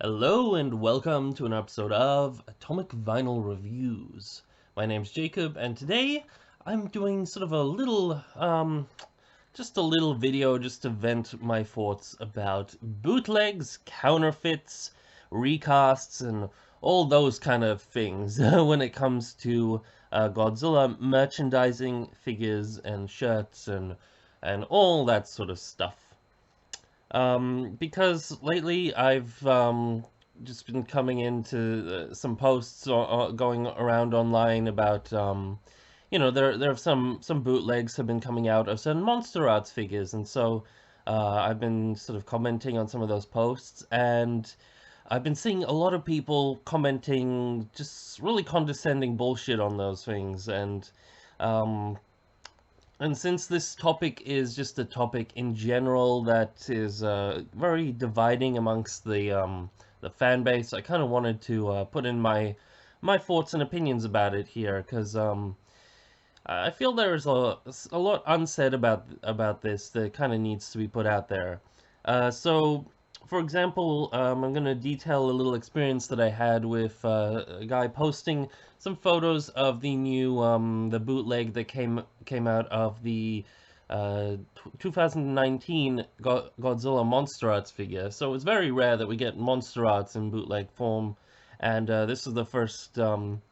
Hello and welcome to an episode of Atomic Vinyl Reviews. My name's Jacob and today I'm doing sort of a little, just a little video just to vent my thoughts about bootlegs, counterfeits, recasts, and all those kind of things when it comes to Godzilla merchandising, figures, and shirts, and all that sort of stuff. Because lately I've just been coming into some posts going around online about there are some bootlegs have been coming out of certain Monster Arts figures, and so I've been sort of commenting on some of those posts, and I've been seeing a lot of people commenting just really condescending bullshit on those things, um, and since this topic is just a topic in general that is very dividing amongst the fan base, I kind of wanted to put in my thoughts and opinions about it here because I feel there's a lot unsaid about this that kind of needs to be put out there. So, for example, I'm going to detail a little experience that I had with a guy posting some photos of the new the bootleg that came out of the 2019 Godzilla Monster Arts figure. So it's very rare that we get Monster Arts in bootleg form, and this is the first some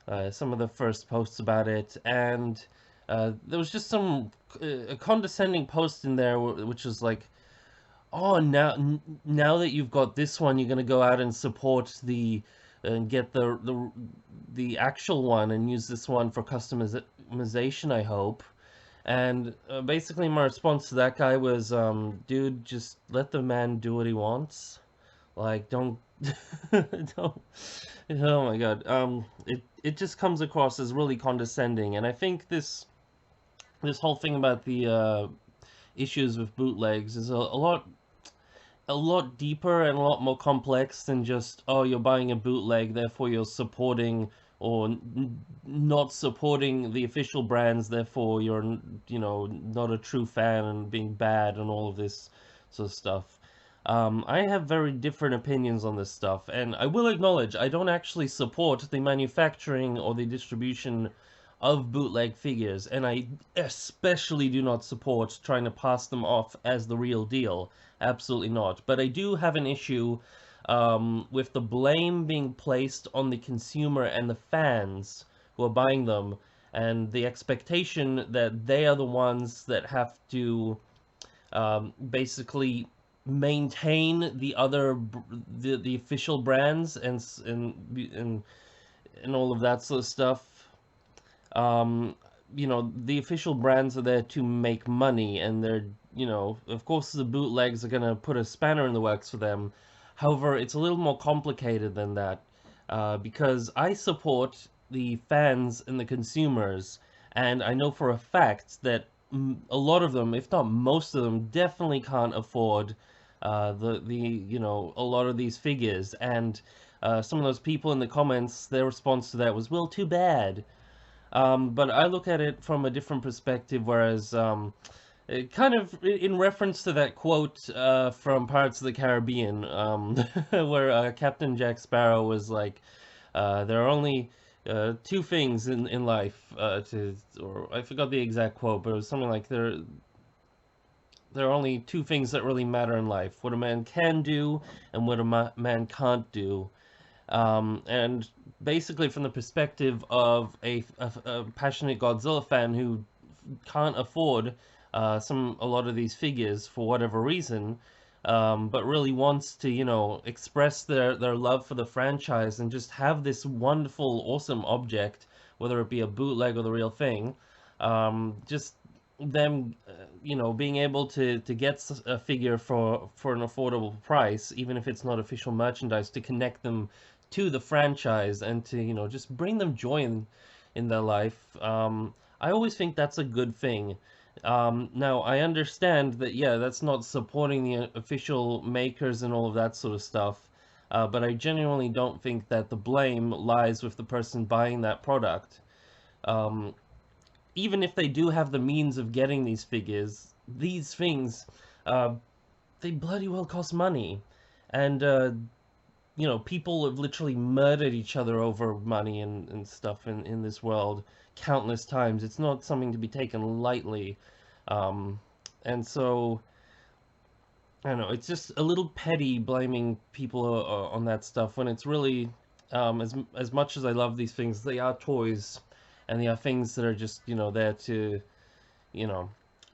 of the first posts about it, and there was just some a condescending post in there which was like, "Oh, now that you've got this one, you're gonna go out and support the and get the actual one and use this one for customization, I hope." And basically, my response to that guy was, "Dude, just let the man do what he wants. Like, don't, don't." Oh my God. It just comes across as really condescending, and I think this whole thing about the issues with bootlegs is a lot deeper and a lot more complex than just, oh, you're buying a bootleg, therefore you're supporting or not supporting the official brands, therefore you're, not a true fan and being bad and all of this sort of stuff. I have very different opinions on this stuff, and I will acknowledge I don't actually support the manufacturing or the distribution of bootleg figures, and I especially do not support trying to pass them off as the real deal. Absolutely not. But I do have an issue with the blame being placed on the consumer and the fans who are buying them, and the expectation that they are the ones that have to basically maintain the other the official brands and all of that sort of stuff. um, the official brands are there to make money, and they're, of course, the bootlegs are going to put a spanner in the works for them. However, it's a little more complicated than that, because I support the fans and the consumers, and I know for a fact that a lot of them, if not most of them, definitely can't afford a lot of these figures. And some of those people in the comments, their response to that was, "Well, too bad." But I look at it from a different perspective, whereas it kind of in reference to that quote from Pirates of the Caribbean, where Captain Jack Sparrow was like, "There are only two things in life or I forgot the exact quote, but it was something like there are only two things that really matter in life: what a man can do and what a man can't do." And basically, from the perspective of a passionate Godzilla fan who can't afford a lot of these figures for whatever reason, but really wants to, express their love for the franchise and just have this wonderful, awesome object, whether it be a bootleg or the real thing, just them, being able to get a figure for an affordable price, even if it's not official merchandise, to connect them to the franchise and to, just bring them joy in their life. I always think that's a good thing. Now, I understand that, yeah, that's not supporting the official makers and all of that sort of stuff, but I genuinely don't think that the blame lies with the person buying that product. Um, Even if they do have the means of getting these figures, these things, uh, they bloody well cost money. And people have literally murdered each other over money and stuff in this world countless times. It's not something to be taken lightly. Um, and so, I don't know, it's just a little petty blaming people on that stuff when it's really, as much as I love these things, they are toys, and they are things that are just, there to, you know,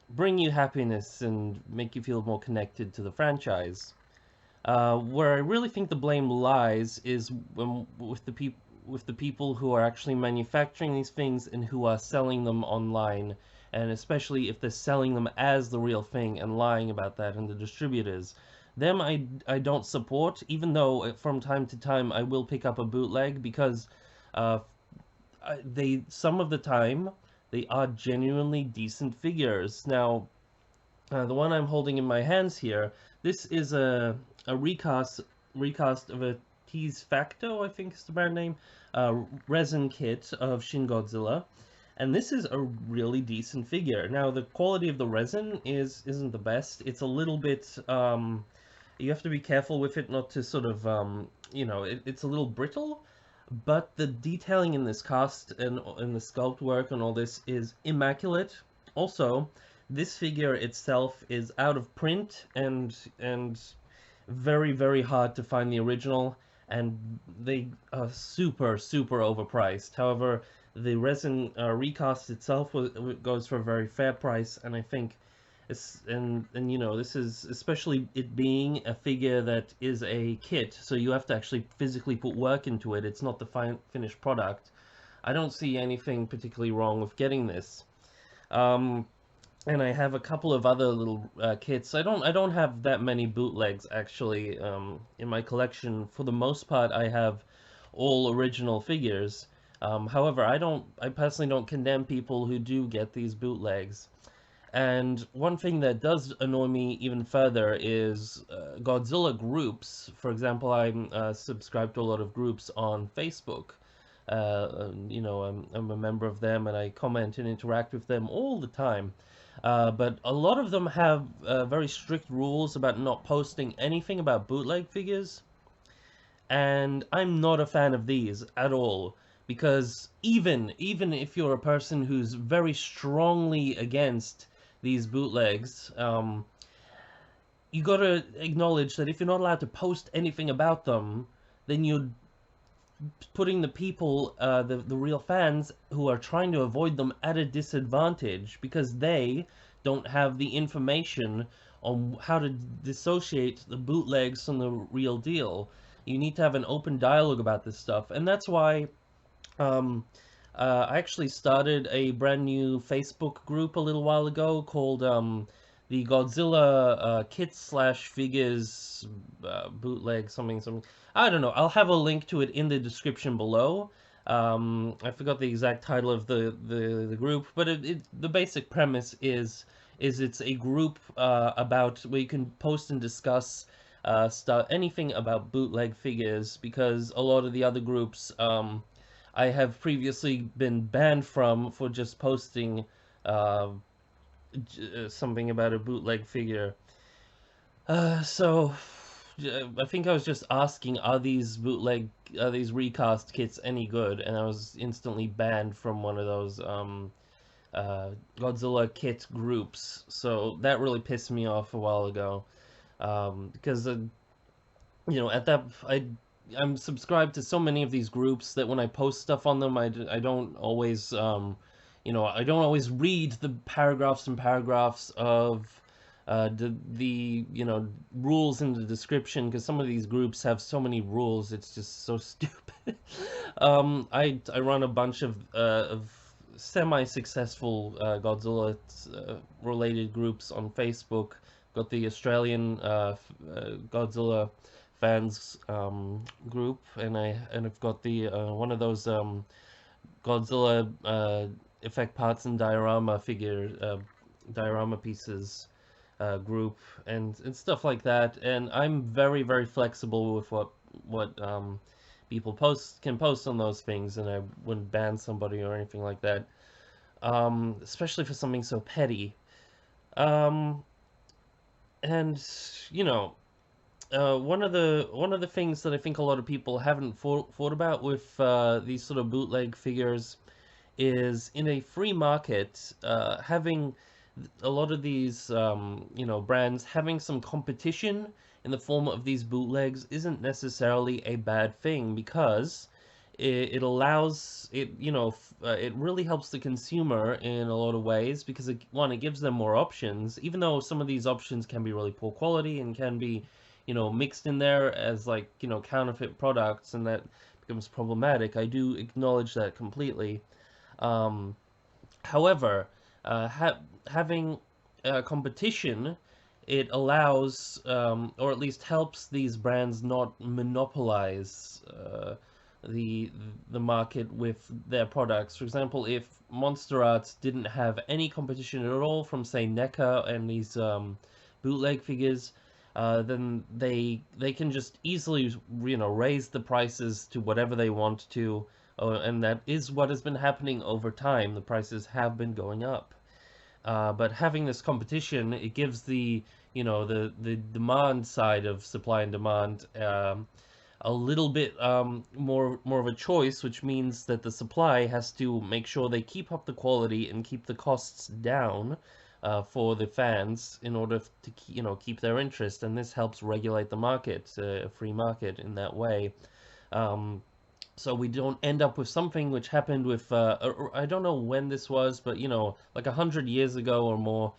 bring you happiness and make you feel more connected to the franchise. Where I really think the blame lies is with the people who are actually manufacturing these things and who are selling them online, and especially if they're selling them as the real thing and lying about that, and the distributors. Them I don't support, even though from time to time I will pick up a bootleg because uh, they some of the time they are genuinely decent figures. Now, the one I'm holding in my hands here, this is a recast of a Tease Facto, I think is the brand name, resin kit of Shin Godzilla, and this is a really decent figure. Now the quality of the resin isn't the best. It's a little bit you have to be careful with it not to sort of it's a little brittle, but the detailing in this cast and the sculpt work and all this is immaculate. Also, this figure itself is out of print and very, very hard to find the original, and they are super, super overpriced. However, the resin recast itself goes for a very fair price, and I think this is especially it being a figure that is a kit, so you have to actually physically put work into it. It's not the finished product. I don't see anything particularly wrong with getting this. Um, and I have a couple of other little kits. I don't have that many bootlegs actually in my collection. For the most part, I have all original figures. However, I personally don't condemn people who do get these bootlegs. And one thing that does annoy me even further is Godzilla groups. For example, I'm subscribed to a lot of groups on Facebook. I'm a member of them and I comment and interact with them all the time. But a lot of them have very strict rules about not posting anything about bootleg figures, and I'm not a fan of these at all. Because even if you're a person who's very strongly against these bootlegs, you gotta acknowledge that if you're not allowed to post anything about them, then you're putting the people, the real fans who are trying to avoid them at a disadvantage because they don't have the information on how to dissociate the bootlegs from the real deal. You need to have an open dialogue about this stuff, and that's why um, I actually started a brand new Facebook group a little while ago called the Godzilla kits slash figures bootleg something. I don't know. I'll have a link to it in the description below. I forgot the exact title of the group, but the basic premise is it's a group about where you can post and discuss stuff, anything about bootleg figures, because a lot of the other groups I have previously been banned from for just posting uh, something about a bootleg figure. So I think I was just asking, are these recast kits any good? And I was instantly banned from one of those Godzilla kit groups. So that really pissed me off a while ago. Because at that I'm subscribed to so many of these groups that when I post stuff on them, I don't always I don't always read the paragraphs and paragraphs of the rules in the description, because some of these groups have so many rules. It's just so stupid. I run a bunch of semi-successful Godzilla related groups on Facebook. Got the Australian Godzilla fans group, and I've got the one of those Godzilla effect parts and diorama pieces group, and stuff like that. And I'm very, very flexible with what people can post on those things, and I wouldn't ban somebody or anything like that, especially for something so petty. Um, and you know one of the things that I think a lot of people haven't thought about with these sort of bootleg figures is in a free market, having a lot of these brands having some competition in the form of these bootlegs isn't necessarily a bad thing, because it allows it, it really helps the consumer in a lot of ways, because it gives them more options, even though some of these options can be really poor quality and can be mixed in there as, like, counterfeit products, and that becomes problematic. I do acknowledge that completely. um, However, having competition, it allows, or at least helps these brands not monopolize the the market with their products. For example, if Monster Arts didn't have any competition at all from, say, NECA and these bootleg figures, then they can just easily, raise the prices to whatever they want to. Oh, and that is what has been happening over time. The prices have been going up. But having this competition, it gives the demand side of supply and demand a little bit more of a choice, which means that the supply has to make sure they keep up the quality and keep the costs down for the fans, in order to keep their interest, and this helps regulate the market, a free market in that way. Um, so we don't end up with something which happened with, I don't know when this was, but like 100 years ago or more,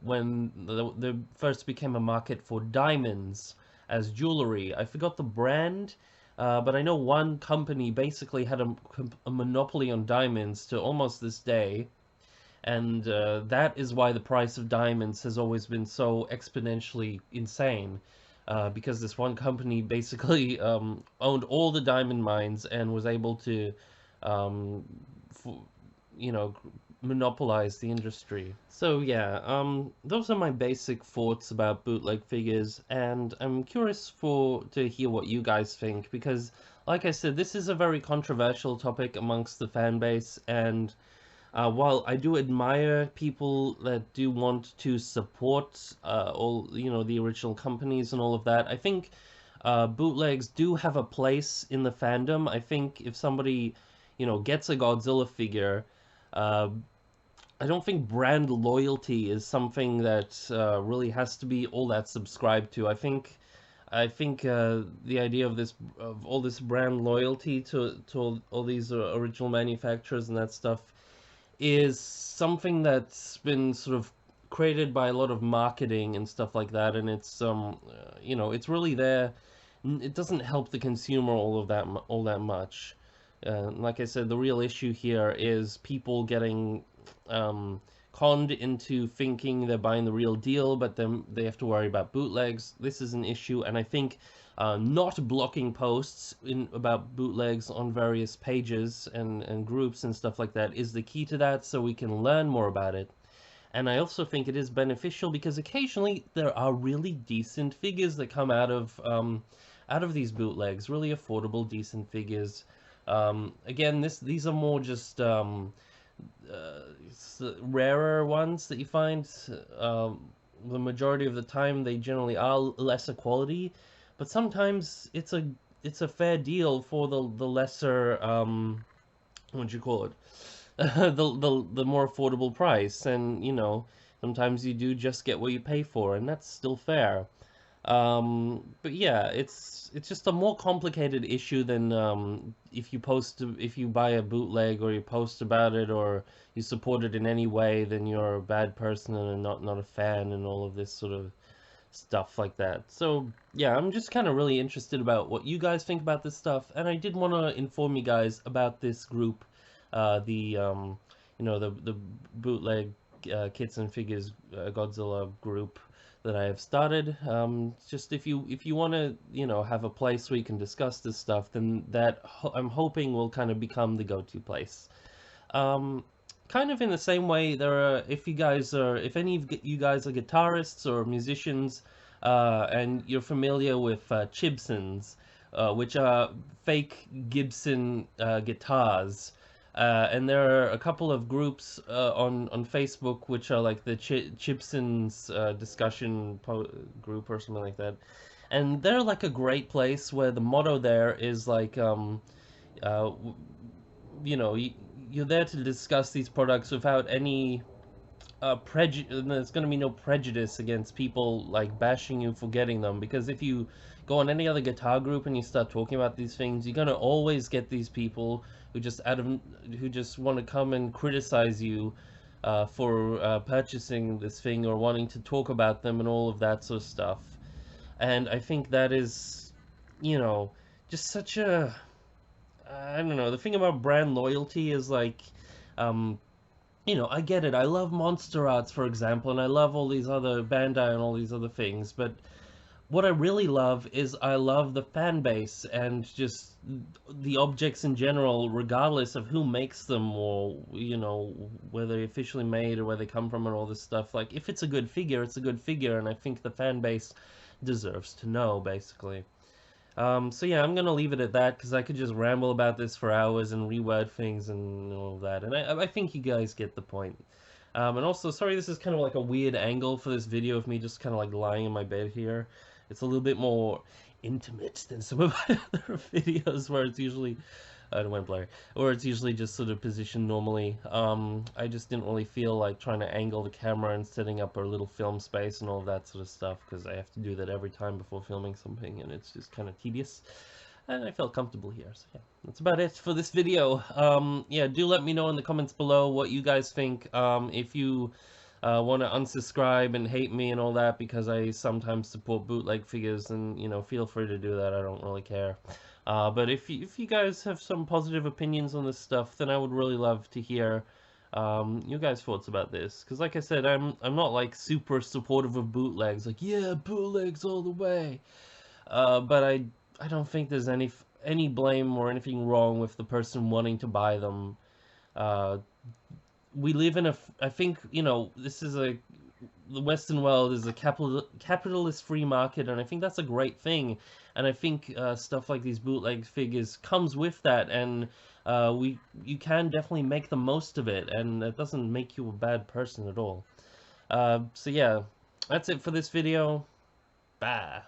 when the first became a market for diamonds as jewelry. I forgot the brand, but I know one company basically had a monopoly on diamonds to almost this day, and that is why the price of diamonds has always been so exponentially insane. Because this one company basically owned all the diamond mines and was able to, um, f you know, monopolize the industry. So yeah, those are my basic thoughts about bootleg figures, and I'm curious to hear what you guys think, because, like I said, this is a very controversial topic amongst the fan base, and while I do admire people that do want to support all, the original companies and all of that, I think bootlegs do have a place in the fandom. I think if somebody, gets a Godzilla figure, uh, I don't think brand loyalty is something that really has to be all that subscribed to. I think the idea of all this brand loyalty to all these original manufacturers and that stuff is something that's been sort of created by a lot of marketing and stuff like that, and it's really there. It doesn't help the consumer all that much. Like I said, the real issue here is people getting um, conned into thinking they're buying the real deal, but then they have to worry about bootlegs. This is an issue, and I think not blocking posts about bootlegs on various pages and groups and stuff like that is the key to that, so we can learn more about it. And I also think it is beneficial because occasionally there are really decent figures that come out of these bootlegs, really affordable, decent figures. Again, these are more just rarer ones that you find. The majority of the time, they generally are lesser quality, but sometimes it's a fair deal for the lesser, what do you call it, the more affordable price, and sometimes you do just get what you pay for, and that's still fair. But yeah, it's just a more complicated issue than if you buy a bootleg or you post about it or you support it in any way, then you're a bad person and not a fan and all of this sort of stuff like that. So yeah, I'm just kind of really interested about what you guys think about this stuff, and I did want to inform you guys about this group, the the bootleg kits and figures Godzilla group that I have started. Just if you want to have a place where you can discuss this stuff, then I'm hoping will kind of become the go-to place. Um, Kind of in the same way, if any of you guys are guitarists or musicians, and you're familiar with Chibsons, which are fake Gibson guitars. And there are a couple of groups on Facebook which are like the Chibsons discussion group or something like that. and they're like a great place where the motto there is like, uh, you know, you're there to discuss these products without any there's going to be no prejudice against people like bashing you for getting them, because if you go on any other guitar group and you start talking about these things, you're going to always get these people who just who just want to come and criticize you for purchasing this thing or wanting to talk about them and all of that sort of stuff. And I think that is, you know, just such a, I don't know, the thing about brand loyalty is like, um, I get it. I love Monster Arts, for example, and I love all these other Bandai and all these other things. But what I really love is I love the fan base and just the objects in general, regardless of who makes them or, where they're officially made or where they come from and all this stuff. Like, if it's a good figure, it's a good figure, and I think the fan base deserves to know, basically. So yeah, I'm gonna leave it at that because I could just ramble about this for hours and reword things and all of that, and I think you guys get the point. And also, sorry, this is kind of like a weird angle for this video of me just kind of like lying in my bed here. It's a little bit more intimate than some of my other videos where it's usually it went blurry. Or it's usually just sort of positioned normally. I just didn't really feel like trying to angle the camera and setting up a little film space and all of that sort of stuff, because I have to do that every time before filming something, and it's just kind of tedious. And I felt comfortable here, so yeah, that's about it for this video. Yeah, do let me know in the comments below what you guys think. If you want to unsubscribe and hate me and all that because I sometimes support bootleg figures, then, feel free to do that. I don't really care. But if you guys have some positive opinions on this stuff, then I would really love to hear you guys' thoughts about this. Because like I said, I'm not like super supportive of bootlegs. Like, yeah, bootlegs all the way. But I don't think there's any blame or anything wrong with the person wanting to buy them. Uh, we live in I think, this is the Western world is a capitalist free market, and I think that's a great thing. And I think stuff like these bootleg figures comes with that, and you can definitely make the most of it, and it doesn't make you a bad person at all. So yeah, that's it for this video. Bye.